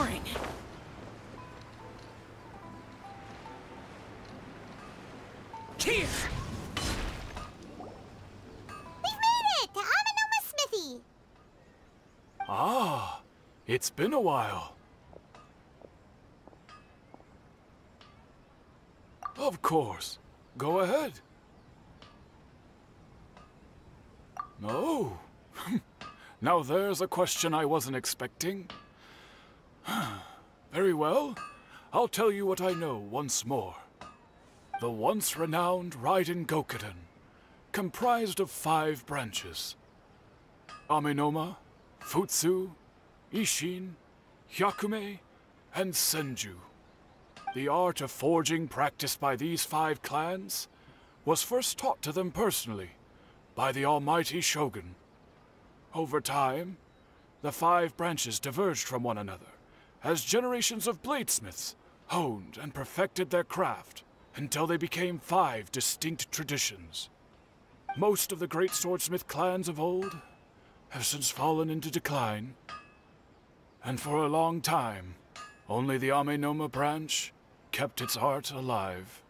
mine! Here! We've made it to Amenoma Smithy! Ah, it's been a while. Of course. Go ahead. Oh. Now there's a question I wasn't expecting. Very well. I'll tell you what I know once more. The once renowned Raiden Gokuden, comprised of 5 branches. Amenoma, Futsu, Ishin, Hyakume, and Senju. The art of forging practiced by these 5 clans was first taught to them personally by the almighty Shogun. Over time, the 5 branches diverged from one another as generations of bladesmiths honed and perfected their craft until they became 5 distinct traditions. Most of the great swordsmith clans of old have since fallen into decline, and for a long time, only the Amenoma branch kept its art alive.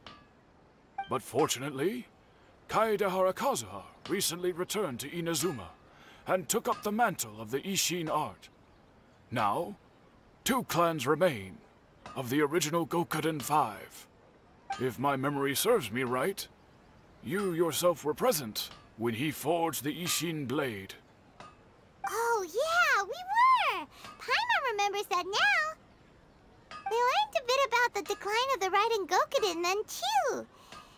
But fortunately, Kaedehara Kazuha recently returned to Inazuma and took up the mantle of the Ishin art. Now, 2 clans remain of the original Gokuden 5. If my memory serves me right, you yourself were present when he forged the Ishin blade. Oh yeah, we were! Paimon remembers that now. We learned a bit about the decline of the Raiden Gokuden then too.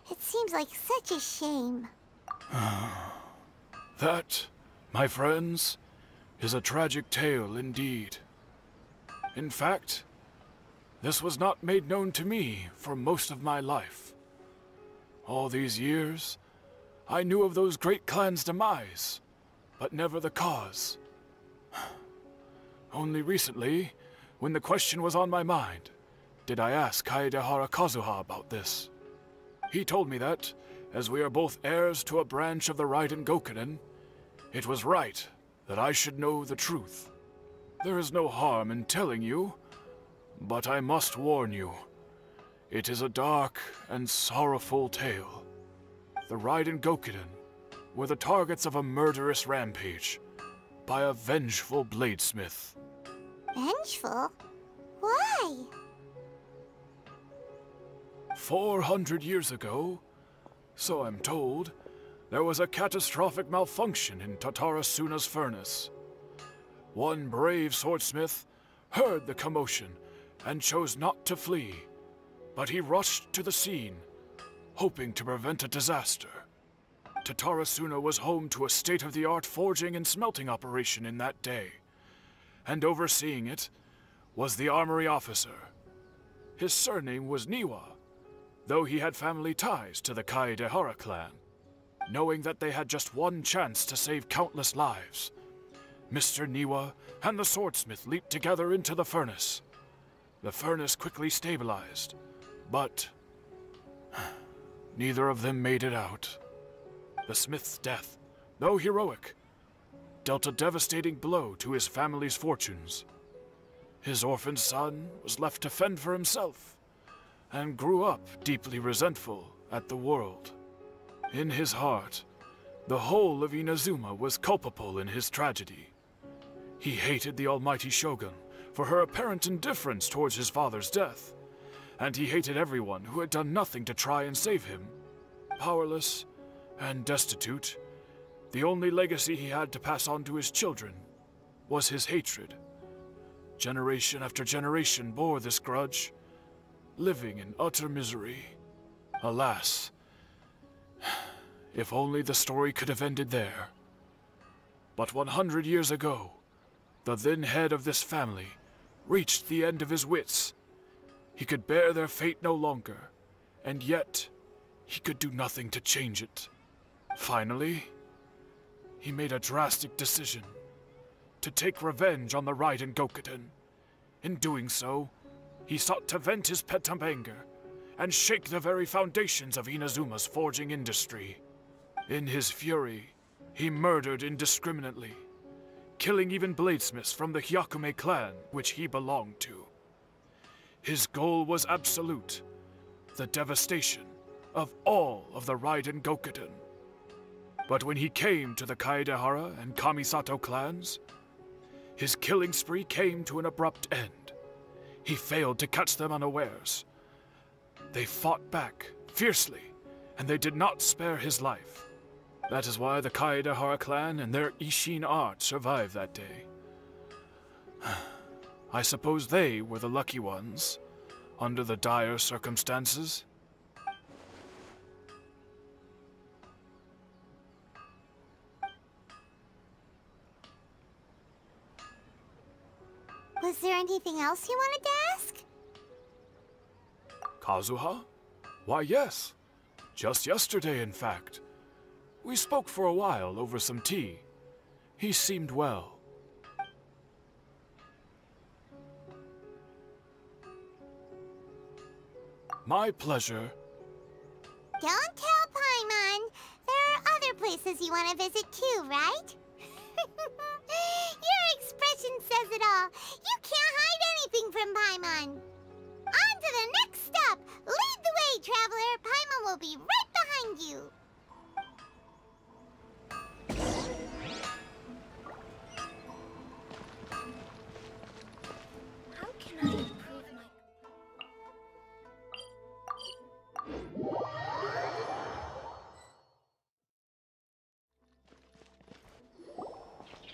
It seems like such a shame. That, my friends, is a tragic tale indeed. In fact, this was not made known to me for most of my life. All these years, I knew of those great clans' demise, but never the cause. Only recently, when the question was on my mind, did I ask Kaedehara Kazuha about this. He told me that, as we are both heirs to a branch of the Raiden Gokuden, it was right that I should know the truth. There is no harm in telling you, but I must warn you. It is a dark and sorrowful tale. The Raiden Gokuden were the targets of a murderous rampage by a vengeful bladesmith. Vengeful? Why? 400 years ago, so I'm told, there was a catastrophic malfunction in Tatarasuna's furnace. One brave swordsmith heard the commotion and chose not to flee, but he rushed to the scene, hoping to prevent a disaster. Tatarasuna was home to a state-of-the-art forging and smelting operation in that day, and overseeing it was the armory officer. His surname was Niwa, though he had family ties to the Kaedehara clan. Knowing that they had just one chance to save countless lives, Mr. Niwa and the swordsmith leaped together into the furnace. The furnace quickly stabilized, but neither of them made it out. The smith's death, though heroic, dealt a devastating blow to his family's fortunes. His orphaned son was left to fend for himself, and grew up deeply resentful at the world. In his heart, the whole of Inazuma was culpable in his tragedy. He hated the almighty Shogun for her apparent indifference towards his father's death, and he hated everyone who had done nothing to try and save him. Powerless and destitute, the only legacy he had to pass on to his children was his hatred. Generation after generation bore this grudge, living in utter misery. Alas, if only the story could have ended there. But 100 years ago, the then head of this family reached the end of his wits. He could bear their fate no longer, and yet he could do nothing to change it. Finally, he made a drastic decision to take revenge on the Raiden Gokuden. In doing so, he sought to vent his pent up anger and shake the very foundations of Inazuma's forging industry. In his fury, he murdered indiscriminately, killing even bladesmiths from the Hyakume clan which he belonged to. His goal was absolute, the devastation of all of the Raiden Gokuden. But when he came to the Kaedehara and Kamisato clans, his killing spree came to an abrupt end. He failed to catch them unawares. They fought back fiercely, and they did not spare his life. That is why the Kaedehara clan and their Ishin art survived that day. I suppose they were the lucky ones, under the dire circumstances. Was there anything else you wanted to ask? Kazuha? Why, yes. Just yesterday, in fact. We spoke for a while over some tea. He seemed well. My pleasure. Don't tell Paimon. There are other places you want to visit too, right? Your expression says it all. You can't hide anything from Paimon. On to the next stop. Lead the way, traveler. Paimon will be right behind you. How can I improve my...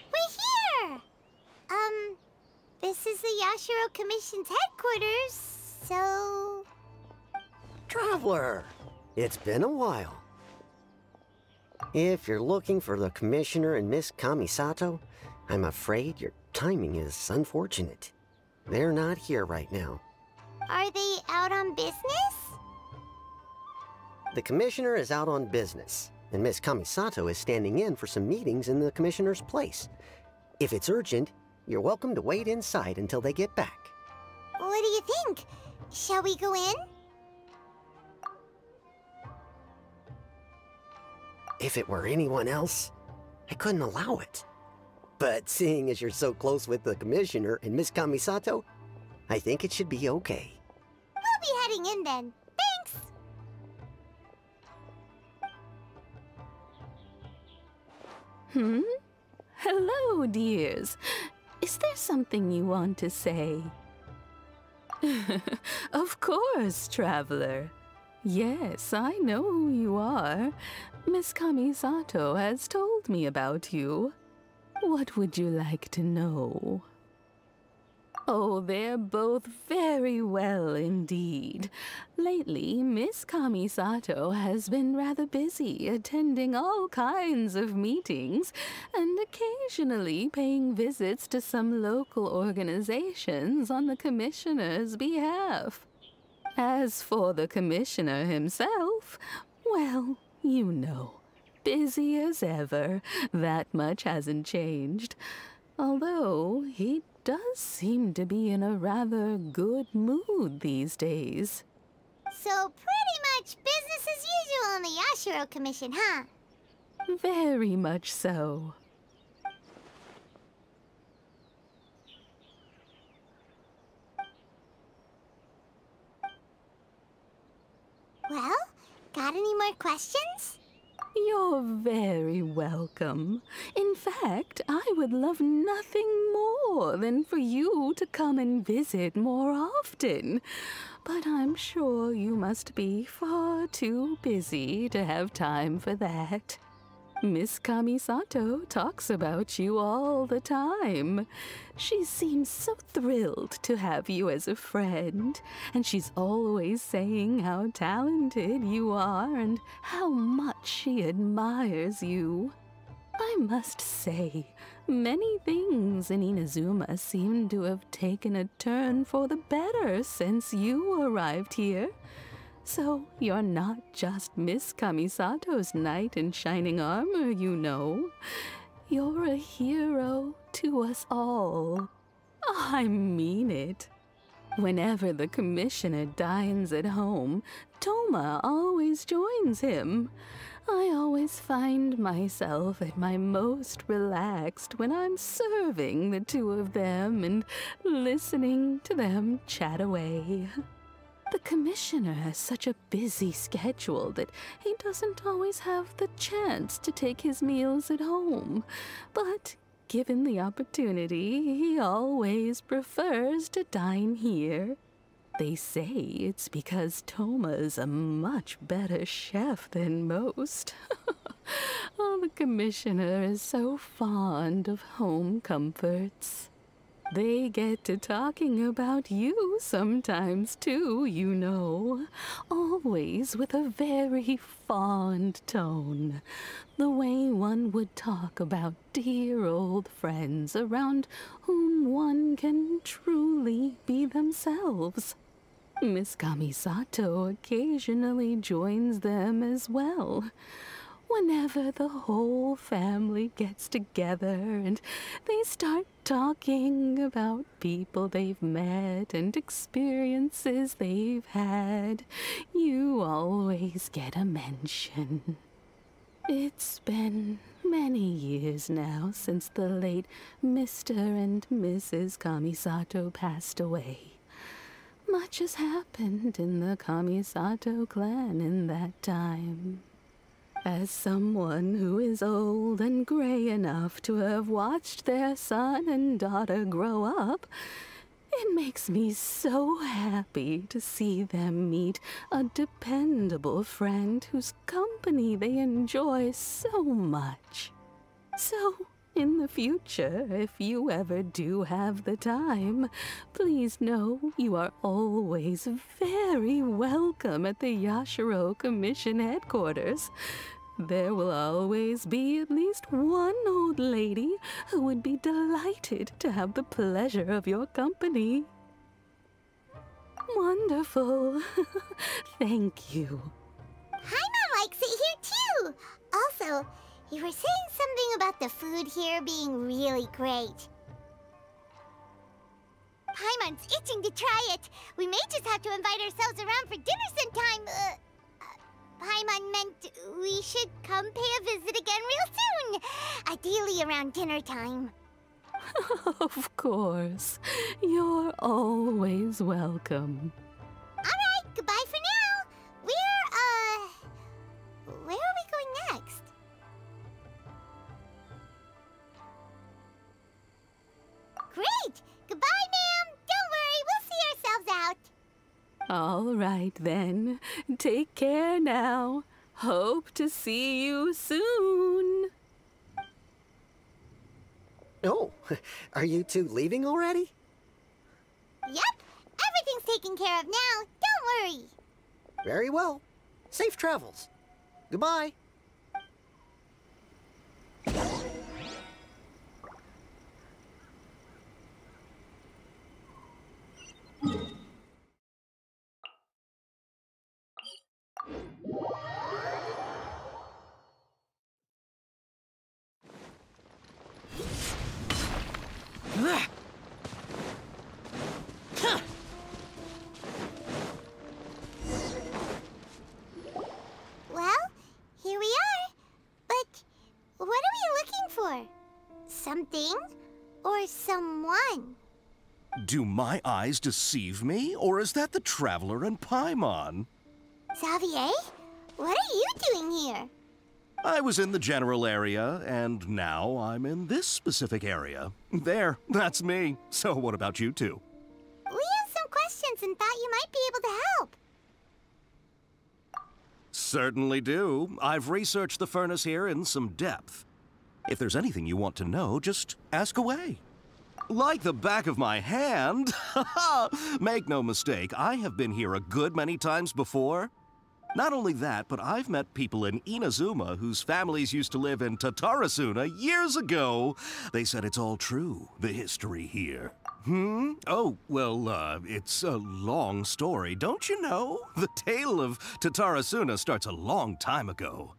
We're here! This is the Yashiro Commission's headquarters, so... Traveler, it's been a while. If you're looking for the Commissioner and Miss Kamisato, I'm afraid your timing is unfortunate. They're not here right now. Are they out on business? The Commissioner is out on business, and Miss Kamisato is standing in for some meetings in the Commissioner's place. If it's urgent, you're welcome to wait inside until they get back. What do you think? Shall we go in? If it were anyone else, I couldn't allow it. But seeing as you're so close with the Commissioner and Miss Kamisato, I think it should be okay. We'll be heading in then. Thanks! Hello, dears. Is there something you want to say? Of course, traveler. Yes, I know who you are. Miss Kamisato has told me about you. What would you like to know? Oh, they're both very well indeed. Lately, Miss Kamisato has been rather busy attending all kinds of meetings and occasionally paying visits to some local organizations on the Commissioner's behalf. As for the Commissioner himself, well, you know, busy as ever. That much hasn't changed. Although he does seem to be in a rather good mood these days. So pretty much business as usual in the Yashiro Commission, huh? Very much so. Well, got any more questions? You're very welcome. In fact, I would love nothing more than for you to come and visit more often. But I'm sure you must be far too busy to have time for that. Miss Kamisato talks about you all the time. She seems so thrilled to have you as a friend, and she's always saying how talented you are and how much she admires you. I must say, many things in Inazuma seem to have taken a turn for the better since you arrived here. So you're not just Miss Kamisato's knight in shining armor, you know. You're a hero to us all. I mean it. Whenever the Commissioner dines at home, Toma always joins him. I always find myself at my most relaxed when I'm serving the two of them and listening to them chat away. The commissioner has such a busy schedule that he doesn't always have the chance to take his meals at home, but given the opportunity, he always prefers to dine here. They say it's because Toma's a much better chef than most. Oh, the commissioner is so fond of home comforts. They get to talking about you sometimes, too, you know. Always with a very fond tone. The way one would talk about dear old friends around whom one can truly be themselves. Miss Kamisato occasionally joins them as well. Whenever the whole family gets together and they start talking about people they've met and experiences they've had, you always get a mention. It's been many years now since the late Mr. and Mrs. Kamisato passed away. Much has happened in the Kamisato clan in that time. As someone who is old and gray enough to have watched their son and daughter grow up, it makes me so happy to see them meet a dependable friend whose company they enjoy so much. So, in the future, if you ever do have the time, please know you are always very welcome at the Yashiro Commission headquarters. There will always be at least one old lady who would be delighted to have the pleasure of your company. Wonderful. Thank you. Paimon likes it here too. Also, you were saying something about the food here being really great. Paimon's itching to try it. We may just have to invite ourselves around for dinner sometime. Paimon meant we should come pay a visit again real soon. Ideally around dinner time. Of course. You're always welcome. Alright, goodbye for now. Where are we going next? Great! Goodbye, ma'am! Don't worry, we'll see ourselves out. All right, then. Take care now. Hope to see you soon. Oh, are you two leaving already? Yep, everything's taken care of now. Don't worry. Very well. Safe travels. Goodbye. Well, here we are. But what are we looking for? Something or someone? Do my eyes deceive me, or is that the Traveler and Paimon? Xavier, what are you doing here? I was in the general area, and now I'm in this specific area. There, that's me. So what about you two? We have some questions and thought you might be able to help. Certainly do. I've researched the furnace here in some depth. If there's anything you want to know, just ask away. Like the back of my hand. Make no mistake, I have been here a good many times before. Not only that, but I've met people in Inazuma whose families used to live in Tatarasuna years ago. They said it's all true, the history here. Oh, well, it's a long story, don't you know? The tale of Tatarasuna starts a long time ago.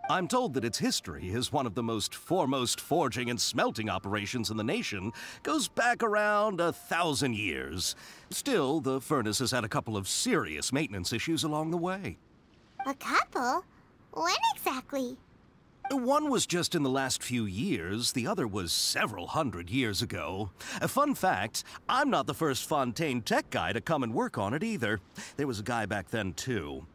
I'm told that its history is one of the most foremost forging and smelting operations in the nation, goes back around 1,000 years. Still, the furnace has had a couple of serious maintenance issues along the way. A couple? When exactly? One was just in the last few years, the other was several hundred years ago. A fun fact, I'm not the first Fontaine tech guy to come and work on it either. There was a guy back then too.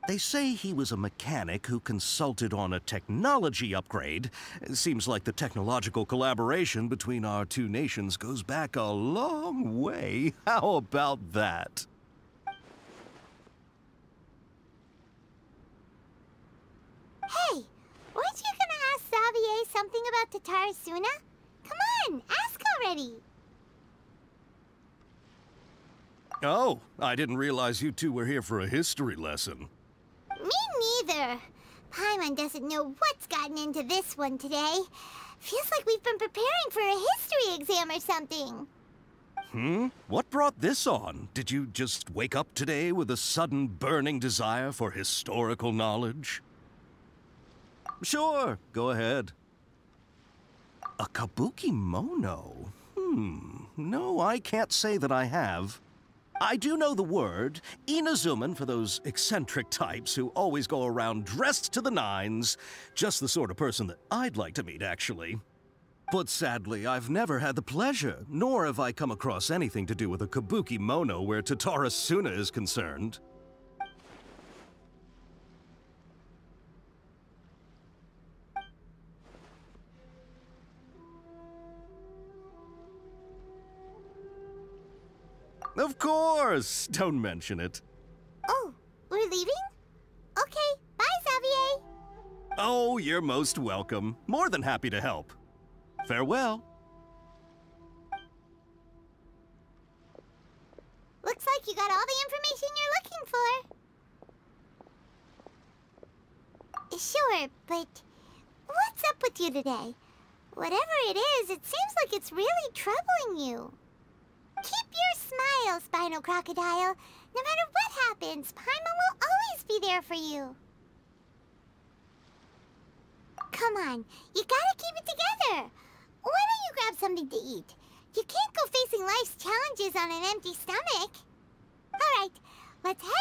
They say he was a mechanic who consulted on a technology upgrade. It seems like the technological collaboration between our two nations goes back a long way. How about that? Hey, weren't you gonna ask Xavier something about Tatarasuna? Come on, ask already. Oh, I didn't realize you two were here for a history lesson. Me neither. Paimon doesn't know what's gotten into this one today. Feels like we've been preparing for a history exam or something. What brought this on? Did you just wake up today with a sudden burning desire for historical knowledge? Sure, go ahead. A kabuki mono? No, I can't say that I have. I do know the word, Inazuman, for those eccentric types who always go around dressed to the nines. Just the sort of person that I'd like to meet, actually. But sadly, I've never had the pleasure, nor have I come across anything to do with a kabuki mono where Tatarasuna is concerned. Of course! Don't mention it. Oh, we're leaving? Okay, bye, Xavier. Oh, you're most welcome. More than happy to help. Farewell. Looks like you got all the information you're looking for. Sure, but what's up with you today? Whatever it is, it seems like it's really troubling you. Keep your smile, Spinal Crocodile. No matter what happens, Paimon will always be there for you. Come on, you gotta keep it together. Why don't you grab something to eat? You can't go facing life's challenges on an empty stomach. All right, let's head